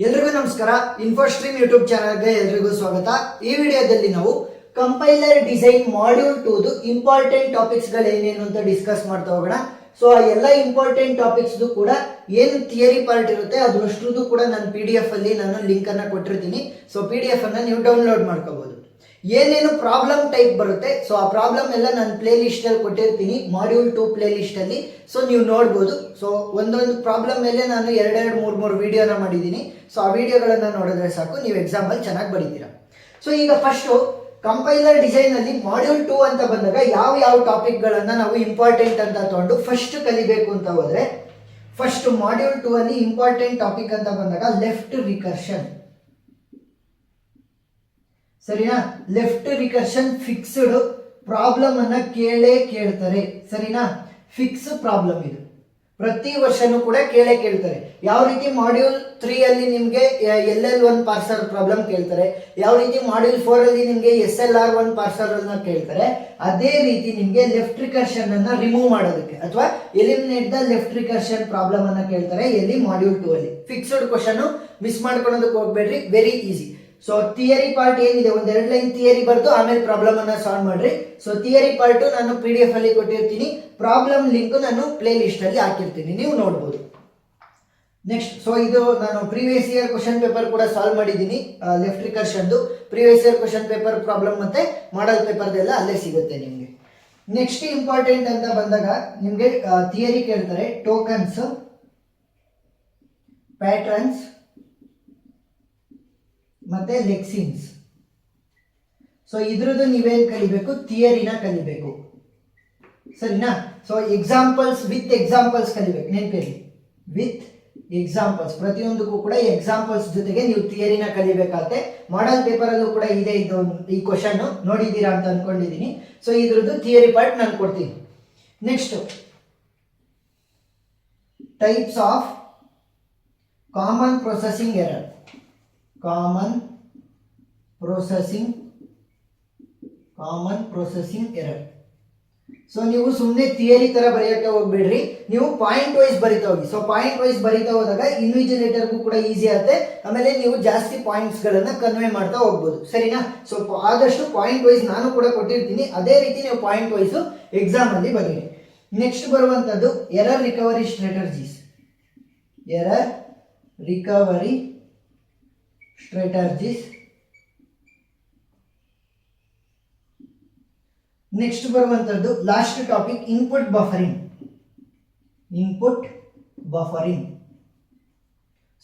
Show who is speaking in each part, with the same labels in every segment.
Speaker 1: ಎಲ್ರಿಗೂ ನಮಸ್ಕಾರ. ಇನ್ಫೋಸ್ಟ್ರೀಮ್ ಯೂಟ್ಯೂಬ್ ಚಾನಲ್ಗೆ ಎಲ್ರಿಗೂ ಸ್ವಾಗತ. ಈ ವಿಡಿಯೋದಲ್ಲಿ ನಾವು compiler design module 2 important topics ಗಳು ಏನೇನು ಅಂತ ಡಿಸ್ಕಸ್ ಮಾಡ್ತಾ ಹೋಗೋಣ. ಸೊ ಆ ಎಲ್ಲ ಇಂಪಾರ್ಟೆಂಟ್ ಟಾಪಿಕ್ಸ್ ಕೂಡ ಏನು ಥಿಯರಿ ಪಾರ್ಟ್ ಇರುತ್ತೆ ಅದರಷ್ಟು ಕೂಡ ನಾನು PDF ಅಲ್ಲಿ ನಾನು ಲಿಂಕ್ ಅನ್ನ ಕೊಟ್ಟಿರ್ತೀನಿ. ಸೊ PDF ಅನ್ನ ನೀವು ಡೌನ್ಲೋಡ್ ಮಾಡ್ಕೋಬಹುದು. ಏನೇನು ಪ್ರಾಬ್ಲಮ್ ಟೈಪ್ ಬರುತ್ತೆ ಸೊ ಆ ಪ್ರಾಬ್ಲಮ್ ಎಲ್ಲ ನಾನು ಪ್ಲೇ ಲಿಸ್ಟ್ ಅಲ್ಲಿ ಕೊಟ್ಟಿರ್ತೀನಿ, ಮಾಡ್ಯೂಲ್ 2 ಪ್ಲೇ ಲಿಸ್ಟ್ ಅಲ್ಲಿ. ಸೊ ನೀವು ನೋಡ್ಬೋದು. ಸೊ ಒಂದೊಂದು ಪ್ರಾಬ್ಲಮ್ ಮೇಲೆ ನಾನು 2-3 ವಿಡಿಯೋನ ಮಾಡಿದ್ದೀನಿ. ಸೊ ಆ ವಿಡಿಯೋಗಳನ್ನ ನೋಡಿದ್ರೆ ಸಾಕು, ನೀವು ಎಕ್ಸಾಮ್ ಅಲ್ಲಿ ಚೆನ್ನಾಗಿ ಬರೀತೀರಾ. ಸೊ ಈಗ ಫಸ್ಟ್ ಕಂಪೈಲರ್ ಡಿಸೈನ್ ಅಲ್ಲಿ ಮಾಡ್ಯೂಲ್ 2 ಅಂತ ಬಂದಾಗ ಯಾವ ಟಾಪಿಕ್ ಗಳನ್ನ ನಾವು ಇಂಪಾರ್ಟೆಂಟ್ ಅಂತ ತಗೊಂಡು ಫಸ್ಟ್ ಕಲಿಬೇಕು ಅಂತ ಹೋದ್ರೆ, ಫಸ್ಟ್ ಮಾಡ್ಯೂಲ್ 2 ಅಲ್ಲಿ ಇಂಪಾರ್ಟೆಂಟ್ ಟಾಪಿಕ್ ಅಂತ ಬಂದಾಗ ಲೆಫ್ಟ್ ರಿಕರ್ಷನ್. ಸರಿನಾ? ಲೆಫ್ಟ್ ರಿಕರ್ಷನ್ ಫಿಕ್ಸ್ಡ್ ಪ್ರಾಬ್ಲಮ್ ಅನ್ನ ಕೇಳ್ತಾರೆ. ಸರಿನಾ? ಫಿಕ್ಸ್ ಪ್ರಾಬ್ಲಮ್ ಇದು ಪ್ರತಿ ವರ್ಷನೂ ಕೂಡ ಕೇಳ್ತಾರೆ. ಯಾವ ರೀತಿ ಮಾಡ್ಯೂಲ್ 3 ಅಲ್ಲಿ ನಿಮ್ಗೆ LL1 ಪಾರ್ಸರ್ ಪ್ರಾಬ್ಲಮ್ ಕೇಳ್ತಾರೆ, ಯಾವ ರೀತಿ ಮಾಡ್ಯೂಲ್ 4 ಅಲ್ಲಿ ನಿಮ್ಗೆ SLR1 ಪಾರ್ಸರ್ ಅನ್ನ ಕೇಳ್ತಾರೆ, ಅದೇ ರೀತಿ ನಿಮ್ಗೆ ಲೆಫ್ಟ್ ರಿಕರ್ಷನ್ ಅನ್ನ ರಿಮೂವ್ ಮಾಡೋದಕ್ಕೆ ಅಥವಾ eliminate the left recursion problem ಅನ್ನ ಕೇಳ್ತಾರೆ. ಎಲ್ಲಿ? ಮಾಡ್ಯೂಲ್ 2 ಅಲ್ಲಿ. ಫಿಕ್ಸ್ಡ್ ಕ್ವಶನ್, ಮಿಸ್ ಮಾಡ್ಕೊಳ್ಳೋದಕ್ಕೆ ಹೋಗ್ಬೇಡ್ರಿ, very easy. So theory part ಏನಿದೆ, ಒಂದೆರಡು ಲೈನ್ ಥಿಯರಿ ಬರ್ದು ಆಮೇಲೆ ಪ್ರಾಬ್ಲಮ್ ಅನ್ನ ಸಾಲ್ವ್ ಮಾಡ್ರಿ. ಸೊ ಥಿಯರಿ ಪಾರ್ಟ್ ನಾನು PDF ಅಲ್ಲಿ ಕೊಟ್ಟಿರ್ತೀನಿ, ಪ್ರಾಬ್ಲಮ್ ಲಿಂಕ್ ನಾನು ಪ್ಲೇ ಲಿಸ್ಟ್ ಅಲ್ಲಿ ಹಾಕಿರ್ತೀನಿ, ನೀವು ನೋಡ್ಬೋದು. ನೆಕ್ಸ್ಟ್, ಸೊ ಇದು ನಾನು ಪ್ರೀವಿಯಸ್ ಇಯರ್ ಕ್ವಶನ್ ಪೇಪರ್ ಕೂಡ ಸಾಲ್ವ್ ಮಾಡಿದ್ದೀನಿ. Left recursion previous year question paper problem ಮತ್ತೆ ಮಾಡಲ್ ಪೇಪರ್ದೆಲ್ಲ ಅಲ್ಲೇ ಸಿಗುತ್ತೆ ನಿಮ್ಗೆ. ನೆಕ್ಸ್ಟ್ ಇಂಪಾರ್ಟೆಂಟ್ ಅಂತ ಬಂದಾಗ ನಿಮ್ಗೆ ಥಿಯರಿ ಕೇಳ್ತಾರೆ, ಟೋಕನ್ಸ್, ಪ್ಯಾಟ್ರನ್ಸ್ ಮತ್ತೆ ಲೆಕ್ಸಿನ್ಸ್. ಸೊ ಇದ್ರದ್ದು ನೀವೇನ್ ಕಲಿಬೇಕು? ಥಿಯರಿನ ಕಲಿಬೇಕು. ಸರಿನಾ? ಸೊ ಎಕ್ಸಾಂಪಲ್ಸ್, ವಿತ್ ಎಕ್ಸಾಂಪಲ್ಸ್ ಕಲಿಬೇಕು. ನೆನಪಿರಲಿ, ವಿತ್ ಎಕ್ಸಾಂಪಲ್ಸ್. ಪ್ರತಿಯೊಂದಕ್ಕೂ ಕೂಡ ಎಕ್ಸಾಂಪಲ್ಸ್ ಜೊತೆಗೆ ನೀವು ಥಿಯರಿನ ಕಲಿಬೇಕಾಗುತ್ತೆ. ಮಾಡಲ್ ಪೇಪರ್ ಅಲ್ಲೂ ಕೂಡ ಇದೆ ಇದು, ಈ ಕ್ವಶನ್ ನೋಡಿದ್ದೀರಾ ಅಂತ ಅನ್ಕೊಂಡಿದ್ದೀನಿ. ಸೊ ಇದ್ರದ್ದು ಥಿಯರಿ ಪಾರ್ಟ್ ನಾನು ಕೊಡ್ತೀನಿ. Next, types of common processing error. Common processing error. So ನೀವು ಸುಮ್ಮನೆ ಥಿಯರಿ ತರ ಬರೆಯಕ್ಕೆ ಹೋಗ್ಬೇಡ್ರಿ, ನೀವು ಪಾಯಿಂಟ್ ವೈಸ್ ಬರಿತಾ ಹೋಗಿ. ಸೊ ಪಾಯಿಂಟ್ ವೈಸ್ ಬರಿತಾ ಹೋದಾಗ ಇನ್ವಿಜಿಲೇಟರ್ಗೂ ಕೂಡ ಈಸಿ ಆಗುತ್ತೆ, ಆಮೇಲೆ ನೀವು ಜಾಸ್ತಿ ಪಾಯಿಂಟ್ಸ್ ಗಳನ್ನ ಕನ್ವೆ ಮಾಡ್ತಾ ಹೋಗ್ಬೋದು. ಸರಿನಾ? ಸೊ ಆದಷ್ಟು ಪಾಯಿಂಟ್ ವೈಸ್ ನಾನು ಕೂಡ ಕೊಟ್ಟಿರ್ತೀನಿ, ಅದೇ ರೀತಿ ನೀವು ಪಾಯಿಂಟ್ ವೈಸ್ ಎಕ್ಸಾಮ್ ಅಲ್ಲಿ ಬರೀರಿ. ನೆಕ್ಸ್ಟ್ ಬರುವಂತದ್ದು error recovery strategies. Error recovery strategies. Next ಬರುವಂತದ್ದು last topic, input buffering.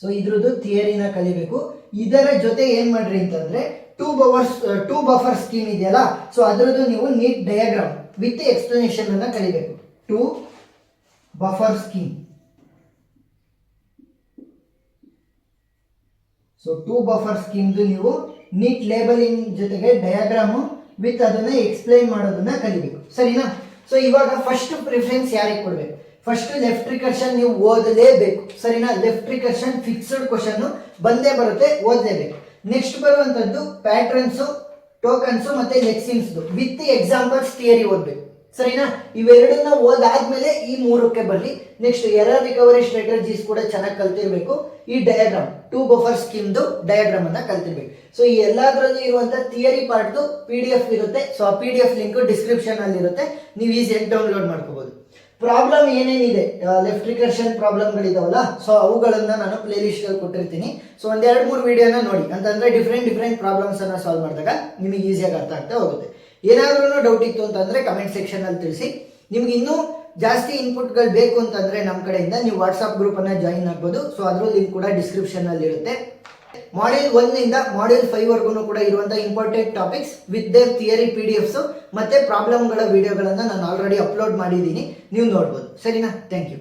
Speaker 1: So ಇದ್ರದ್ದು ಥಿಯರಿನ ಕಲಿಬೇಕು. ಇದರ ಜೊತೆ ಏನ್ ಮಾಡ್ರಿ ಅಂತಂದ್ರೆ ಟೂ ಬಫರ್ ಸ್ಕೀಮ್ ಇದೆಯಲ್ಲ, ಸೊ ಅದರದ್ದು ನೀವು ನೀಟ್ ಡಯಾಗ್ರಾಮ್ ವಿತ್ ಎಕ್ಸ್ಪ್ಲನೇಷನ್ ಅನ್ನ ಕಲಿಬೇಕು. 2 ಬಫರ್ ಸ್ಕೀಮ್. ಸೊ 2 ಬಫರ್ ಸ್ಕೀಮ್ದು ನೀವು ನೀಟ್ ಲೇಬಲಿಂಗ್ ಜೊತೆಗೆ ಡಯಾಗ್ರಾಮು ವಿತ್ ಅದನ್ನ ಎಕ್ಸ್ಪ್ಲೈನ್ ಮಾಡೋದನ್ನ ಕಲಿಬೇಕು. ಸರಿನಾ? ಸೊ ಇವಾಗ ಫಸ್ಟ್ ಪ್ರಿಫರೆನ್ಸ್ ಯಾರಿಗೆ ಕೊಡ್ಬೇಕು? ಫಸ್ಟ್ ಲೆಫ್ಟ್ ರಿಕರ್ಷನ್ ನೀವು ಓದಲೇಬೇಕು. ಸರಿನಾ? ಲೆಫ್ಟ್ ರಿಕರ್ಷನ್ ಫಿಕ್ಸ್ಡ್ ಕ್ವಶನ್ ಬಂದೇ ಬರುತ್ತೆ, ಓದಲೇಬೇಕು. ನೆಕ್ಸ್ಟ್ ಬರುವಂತದ್ದು ಪ್ಯಾಟ್ರನ್ಸ್, ಟೋಕನ್ಸ್ ಮತ್ತೆ ಲೆಕ್ಸಿನ್ಸ್ ವಿತ್ ಎಕ್ಸಾಂಪಲ್ಸ್ ಥಿಯರಿ ಓದಬೇಕು. ಸರಿನಾ? ಇವೆರಡನ್ನ ಓದಾದ್ಮೇಲೆ ಈ 3ಕ್ಕೆ ಬರ್ಲಿ. ನೆಕ್ಸ್ಟ್ ಎರರ್ ರಿಕವರಿ ಸ್ಟ್ರಾಟಜೀಸ್ ಕೂಡ ಚೆನ್ನಾಗಿ ಕಲ್ತಿರ್ಬೇಕು. ಈ ಡಯಾಗ್ರಾಮ್ 2 ಬಫರ್ ಸ್ಕೀಮ್ದು ಡಯಾಗ್ರಾಮ್ ಅನ್ನ ಕಲ್ತಿರ್ಬೇಕು. ಸೊ ಈ ಎಲ್ಲದರಲ್ಲಿ ಇರುವಂತ ಥಿಯರಿ ಪಾರ್ಟ್ PDF ಇರುತ್ತೆ. ಸೊ ಆ PDF ಲಿಂಕ್ ಡಿಸ್ಕ್ರಿಪ್ಷನ್ ಅಲ್ಲಿ ಇರುತ್ತೆ, ನೀವು ಈಸಿಯಾಗಿ ಡೌನ್ಲೋಡ್ ಮಾಡ್ಕೋಬಹುದು. ಪ್ರಾಬ್ಲಮ್ ಏನೇನಿದೆ, ಲೆಫ್ಟ್ ರಿಕರ್ಷನ್ ಪ್ರಾಬ್ಲಮ್ಗಳಿದಾವಲ್ಲ, ಸೊ ಅವುಗಳನ್ನ ನಾನು ಪ್ಲೇ ಲಿಸ್ಟ್ ಅಲ್ಲಿ ಕೊಟ್ಟಿರ್ತೀನಿ. ಸೊ 2-3 ವಿಡಿಯೋನ ನೋಡಿ, ಅಂತಂದ್ರೆ ಡಿಫ್ರೆಂಟ್ ಪ್ರಾಬ್ಲಮ್ಸ್ ಅನ್ನ ಸಾಲ್ವ್ ಮಾಡಿದಾಗ ನಿಮಗೆ ಈಸಿಯಾಗಿ ಅರ್ಥ ಆಗ್ತಾ ಹೋಗುತ್ತೆ. ಏನಾದ್ರೂ ಡೌಟ್ ಇತ್ತು ಅಂತಂದ್ರೆ ಕಮೆಂಟ್ ಸೆಕ್ಷನ್ ಅಲ್ಲಿ ತಿಳಿಸಿ. ನಿಮ್ಗೆ ಇನ್ನೂ ಜಾಸ್ತಿ ಇನ್ಪುಟ್ಗಳು ಬೇಕು ಅಂತಂದ್ರೆ ನಮ್ಮ ಕಡೆಯಿಂದ ನೀವು ವಾಟ್ಸ್ಆಪ್ ಗ್ರೂಪ್ ಅನ್ನ ಜಾಯಿನ್ ಆಗ್ಬೋದು. ಸೊ ಅದ್ರ ಲಿಂಕ್ ಕೂಡ ಡಿಸ್ಕ್ರಿಪ್ಷನ್ ಅಲ್ಲಿ ಇರುತ್ತೆ. ಮಾಡ್ಯೂಲ್ 1 ಇಂದ ಮಾಡ್ಯೂಲ್ 5 ವರೆಗೂ ಕೂಡ ಇರುವಂತಹ important topics with their theory PDFs ಮತ್ತೆ ಪ್ರಾಬ್ಲಮ್ಗಳ ವಿಡಿಯೋಗಳನ್ನ ನಾನು ಆಲ್ರೆಡಿ ಅಪ್ಲೋಡ್ ಮಾಡಿದ್ದೀನಿ, ನೀವು ನೋಡ್ಬೋದು. ಸರಿನಾ? Thank you.